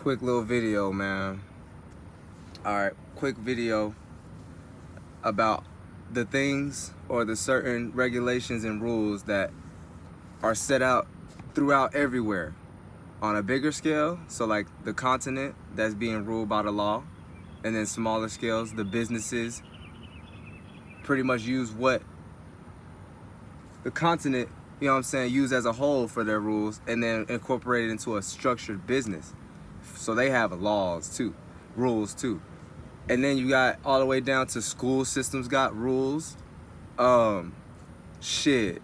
quick little video, man. Alright, quick video about the things or the certain regulations and rules that are set out throughout everywhere on a bigger scale. So like the continent that's being ruled by the law, and then smaller scales, the businesses pretty much use what the continent, you know what I'm saying, use as a whole for their rules, and then incorporate it into a structured business. So they have laws too, rules too. And then you got all the way down to school systems got rules. Shit.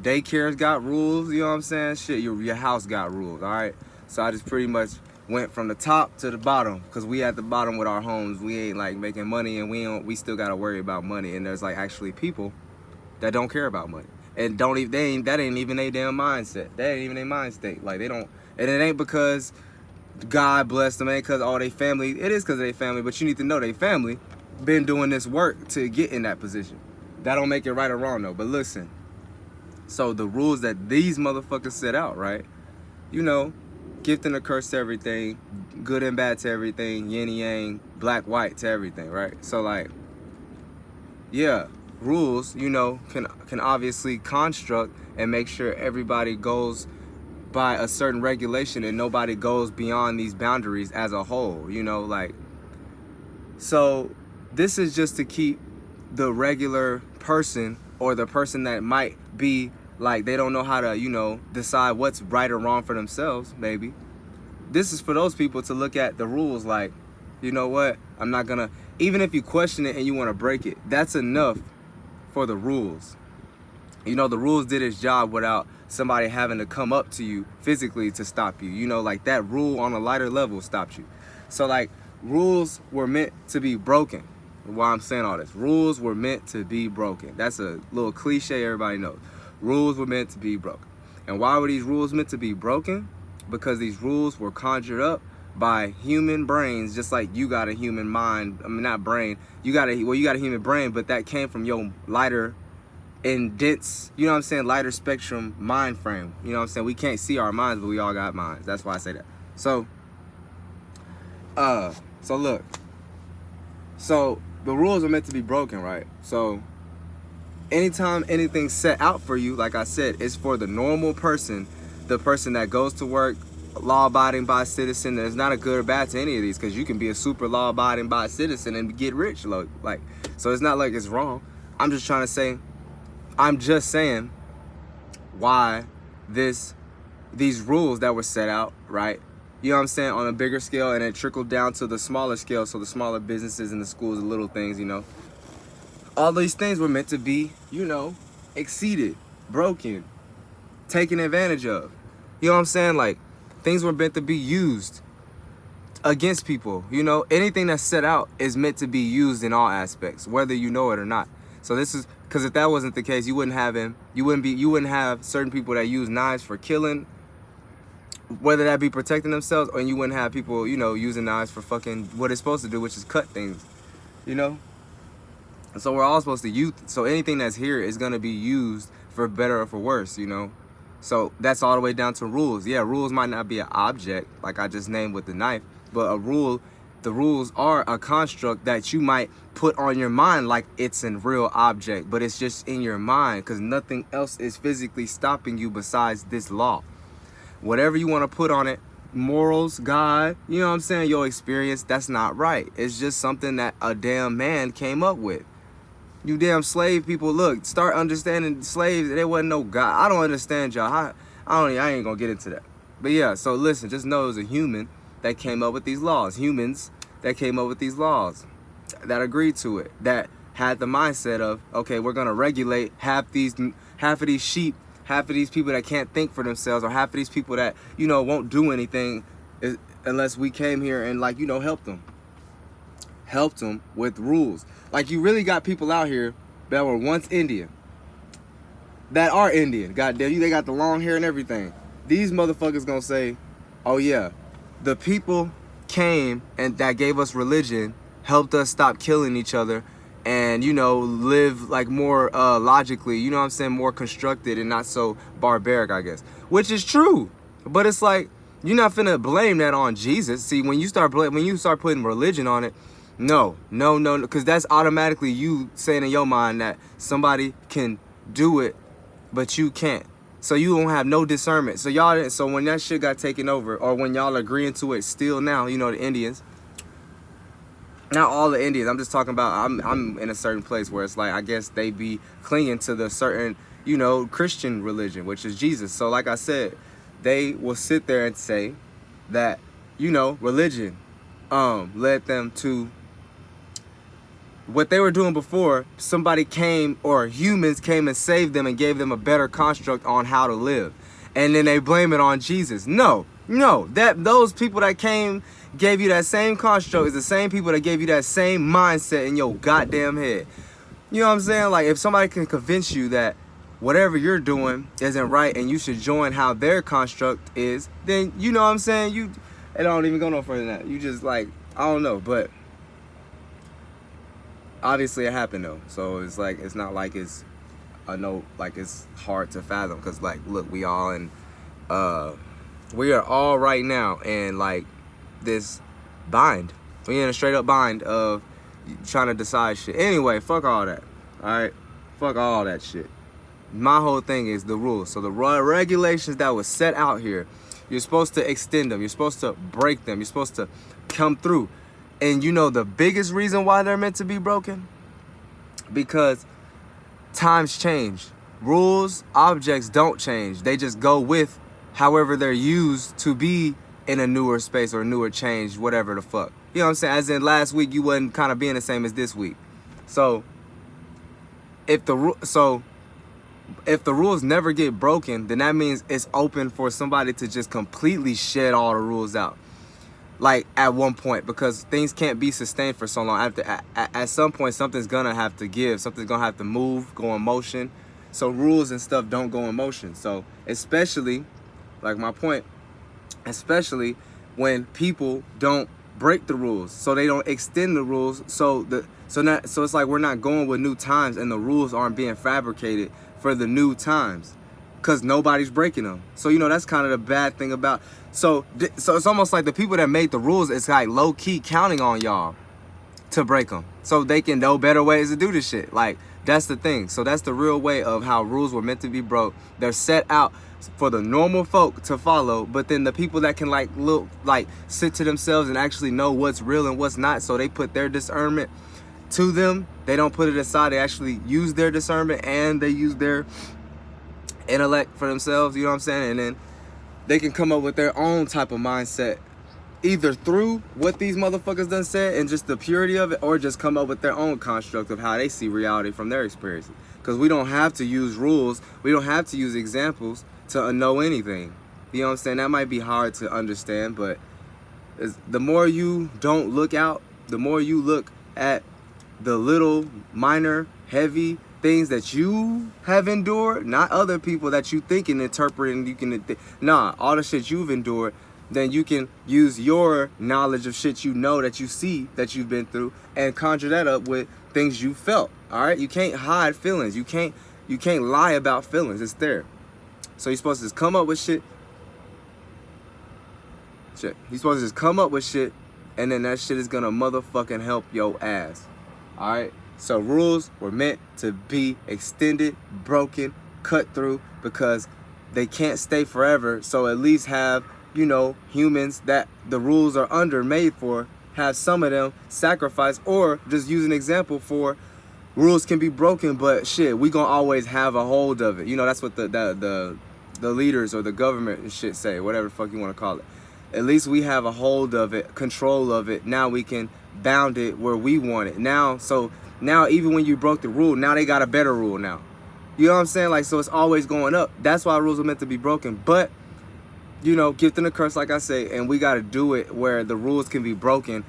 Daycare's got rules, you know what I'm saying? Shit, your house got rules, all right? So I just pretty much went from the top to the bottom, because we at the bottom with our homes. We ain't like making money, and we still gotta worry about money. And there's like actually people that don't care about money, and that ain't even their damn mindset. That ain't even their mind state. Like they don't, and it ain't because God bless them, ain't because all they family. It is because of their family, but you need to know they family been doing this work to get in that position. That don't make it right or wrong though. But listen, so the rules that these motherfuckers set out, right? You know, gift and a curse to everything, good and bad to everything, yin and yang, black, white to everything, right? So like, yeah, rules, you know, can obviously construct and make sure everybody goes by a certain regulation and nobody goes beyond these boundaries as a whole, you know, like. So this is just to keep the regular person, or the person that might be like they don't know how to, you know, decide what's right or wrong for themselves, maybe. This is for those people to look at the rules like, you know what, I'm not gonna, even if you question it and you want to break it, that's enough for the rules. You know, the rules did its job without somebody having to come up to you physically to stop you. You know, like that rule on a lighter level stopped you. So like, rules were meant to be broken. Why I'm saying all this, rules were meant to be broken. That's a little cliche everybody knows. Rules were meant to be broken. And why were these rules meant to be broken? Because these rules were conjured up by human brains, just like you got a human mind. I mean, not brain. You got a human brain, but that came from your lighter and dense, you know what I'm saying, lighter spectrum mind frame. You know what I'm saying? We can't see our minds, but we all got minds. That's why I say that. So look. So the rules are meant to be broken, right? So anytime anything's set out for you, like I said, it's for the normal person, the person that goes to work, law-abiding by citizen. There's not a good or bad to any of these, because you can be a super law-abiding by citizen and get rich, like. So it's not like it's wrong. I'm just saying why these rules that were set out, right? You know what I'm saying, on a bigger scale, and it trickled down to the smaller scale, so the smaller businesses and the schools, the little things, you know. All these things were meant to be, you know, exceeded, broken, taken advantage of. You know what I'm saying? Like, things were meant to be used against people, you know. Anything that's set out is meant to be used in all aspects, whether you know it or not. So this is, because if that wasn't the case, you wouldn't have certain people that use knives for killing, whether that be protecting themselves, or you wouldn't have people, you know, using knives for fucking what it's supposed to do, which is cut things, you know. And so we're all supposed to use, so anything that's here is going to be used for better or for worse, you know. So that's all the way down to rules. Yeah, rules might not be an object like I just named with the knife, but the rules are a construct that you might put on your mind like it's a real object, but it's just in your mind, because nothing else is physically stopping you besides this law. Whatever you want to put on it, morals, God, you know what I'm saying, your experience, that's not right. It's just something that a damn man came up with. You damn slave people, look, start understanding slaves. There wasn't no God. I don't understand y'all. I ain't gonna get into that. But yeah, so listen, just know it was a human that came up with these laws. Humans that came up with these laws, that agreed to it, that had the mindset of, okay, we're gonna regulate half of these sheep, half of these people that can't think for themselves, or half of these people that, you know, won't do anything unless we came here and, like, you know, helped them with rules. Like, you really got people out here that were once Indian, that are Indian. Goddamn, they got the long hair and everything. These motherfuckers gonna say, oh yeah, the people came and that gave us religion, helped us stop killing each other, and, you know, live like more logically, you know what I'm saying, more constructed and not so barbaric, I guess. Which is true. But it's like, You're not finna blame that on Jesus. See, when you start putting religion on it, no, because that's automatically you saying in your mind that somebody can do it, but you can't. So you don't have no discernment. So when that shit got taken over, or when y'all agreeing to it still now, you know, the Indians, not all the Indians, I'm just talking about, I'm in a certain place where it's like, I guess they be clinging to the certain, you know, Christian religion, which is Jesus. So like I said, they will sit there and say that, you know, religion led them to what they were doing before. Somebody came, or humans came and saved them and gave them a better construct on how to live. And then they blame it on Jesus. No, that those people that came, gave you that same construct is the same people that gave you that same mindset in your goddamn head. You know what I'm saying? Like, if somebody can convince you that whatever you're doing isn't right and you should join how their construct is, then, you know what I'm saying, it don't even go no further than that. You just, like, I don't know, but obviously it happened though. So it's like, it's not like it's like it's hard to fathom, because like, look, we are all right now in like this bind. We in a straight up bind of trying to decide shit. Anyway, fuck all that. Alright? Fuck all that shit. My whole thing is the rules. So the regulations that was set out here, you're supposed to extend them. You're supposed to break them. You're supposed to come through. And you know the biggest reason why they're meant to be broken? Because times change. Rules, objects don't change. They just go with however they're used to be in a newer space or a newer change, whatever the fuck. You know what I'm saying? As in last week, you wasn't kind of being the same as this week. So if the rules never get broken, then that means it's open for somebody to just completely shed all the rules out. Like at one point, because things can't be sustained for so long. At some point, something's gonna have to give. Something's gonna have to move, go in motion. So rules and stuff don't go in motion. So especially, like my point, especially when people don't break the rules, so they don't extend the rules. So it's like we're not going with new times, and the rules aren't being fabricated for the new times, because nobody's breaking them. So you know that's kind of the bad thing about. So it's almost like the people that made the rules, it's like low key counting on y'all to break them, so they can know better ways to do this shit. Like that's the thing. So that's the real way of how rules were meant to be broke. They're set out for the normal folk to follow, but then the people that can sit to themselves and actually know what's real and what's not, so they put their discernment to them. They don't put it aside. They actually use their discernment and they use their intellect for themselves. You know what I'm saying? And then they can come up with their own type of mindset, either through what these motherfuckers done said and just the purity of it, or just come up with their own construct of how they see reality from their experiences. Because we don't have to use rules. We don't have to use examples to know anything. You know what I'm saying? That might be hard to understand, but the more you don't look out, the more you look at the little, minor, heavy things that you have endured, not other people that you think and interpret and you can, all the shit you've endured, then you can use your knowledge of shit you know, that you see, that you've been through, and conjure that up with things you felt. All right? You can't hide feelings. You can't lie about feelings. It's there. So you're supposed to just come up with shit. You're supposed to just come up with shit, and then that shit is gonna motherfucking help your ass. All right? So rules were meant to be extended, broken, cut through, because they can't stay forever. So at least have, you know, humans that the rules are under made for, have some of them sacrifice, or just use an example for rules can be broken, but shit, we gonna always have a hold of it. You know, that's what the leaders or the government and shit say, whatever the fuck you want to call it. At least we have a hold of it, control of it. Now we can bound it where we want it. Now even when you broke the rule, now they got a better rule now. You know what I'm saying? Like, so it's always going up. That's why rules are meant to be broken. But, you know, gift and a curse, like I say, and we got to do it where the rules can be broken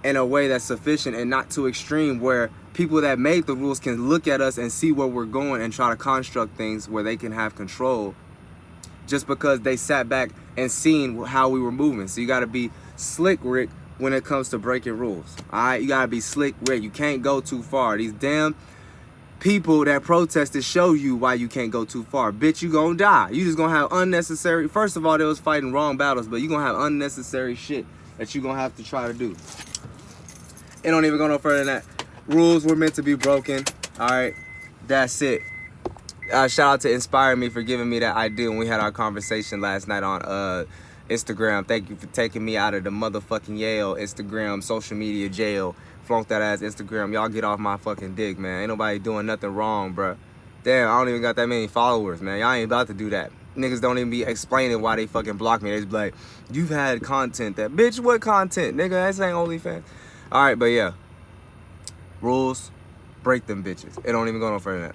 in a way that's sufficient and not too extreme, where people that made the rules can look at us and see where we're going and try to construct things where they can have control, just because they sat back and seen how we were moving. So you got to be slick, Rick, when it comes to breaking rules. All right, you got to be slick, Rick. You can't go too far. These damn people that protested show you why you can't go too far. Bitch, you gonna die. You just gonna have unnecessary, first of all, they was fighting wrong battles, but you gonna have unnecessary shit that you gonna have to try to do. It don't even go no further than that. Rules were meant to be broken. All right, that's it. Shout out to Inspire Me for giving me that idea when we had our conversation last night on Instagram. Thank you for taking me out of the motherfucking Yale Instagram social media jail. Flunk that ass Instagram. Y'all get off my fucking dick, man. Ain't nobody doing nothing wrong, bruh. Damn, I don't even got that many followers, man. Y'all ain't about to do that. Niggas don't even be explaining why they fucking block me. They just be like, you've had content that, bitch, what content? Nigga, that's ain't OnlyFans. All right, but yeah. Rules, break them bitches. It don't even go no further than that.